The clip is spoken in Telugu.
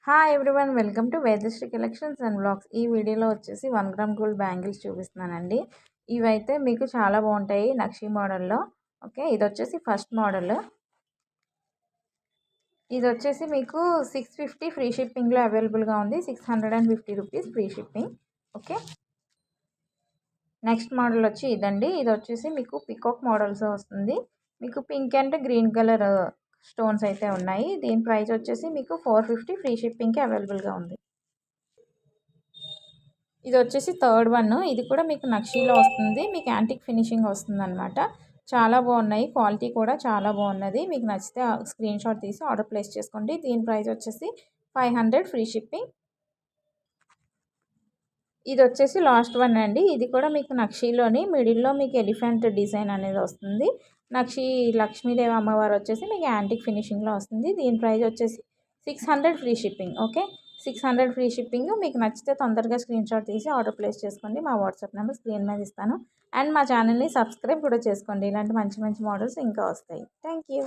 Hi everyone, welcome to Vedashree collections and blogs. ఈ వీడియోలో వచ్చేసి 1 గ్రామ్ గోల్డ్ బ్యాంగిల్స్ చూపిస్తున్నానండి. ఇవైతే మీకు చాలా బాగుంటాయి నక్షి మోడల్లో. ఓకే, ఇది వచ్చేసి ఫస్ట్ మోడల్. ఇది వచ్చేసి మీకు 650 ఫ్రీ షిప్పింగ్లో అవైలబుల్గా ఉంది. 650 rupees free shipping. Okay, next model వచ్చి ఇదండి. ఇది వచ్చేసి మీకు పికాక్ మోడల్స్ వస్తుంది. మీకు pink and green colour stones అయితే ఉన్నాయి. దీని ప్రైస్ వచ్చేసి మీకు 450 ఫ్రీ షిప్పింగ్కి అవైలబుల్గా ఉంది. ఇది వచ్చేసి థర్డ్ వన్. ఇది కూడా మీకు నక్షీలో వస్తుంది. మీకు యాంటిక్ ఫినిషింగ్ వస్తుంది అనమాట. చాలా బాగున్నాయి, క్వాలిటీ కూడా చాలా బాగున్నది. మీకు నచ్చితే స్క్రీన్ షాట్ తీసి ఆర్డర్ ప్లేస్ చేసుకోండి. దీని ప్రైస్ వచ్చేసి 500 ఫ్రీ షిప్పింగ్. ఇది వచ్చేసి లాస్ట్ వన్ అండి. ఇది కూడా మీకు నక్షీలోని మిడిల్లో మీకు ఎలిఫెంట్ డిజైన్ అనేది వస్తుంది. నక్షి లక్ష్మీదేవి అమ్మవారు వచ్చేసి మీకు యాంటిక్ ఫినిషింగ్లో వస్తుంది. దీని ప్రైస్ వచ్చేసి 600 free shipping. Okay, 600 free shipping. మీకు నచ్చితే తొందరగా స్క్రీన్ షాట్ తీసి ఆర్డర్ ప్లేస్ చేసుకోండి. మా వాట్సాప్ నెంబర్ స్క్రీన్ మీద ఇస్తాను. అండ్ మా ఛానల్ని సబ్స్క్రైబ్ కూడా చేసుకోండి. ఇలాంటి మంచి మంచి మోడల్స్ ఇంకా వస్తాయి. Thank you.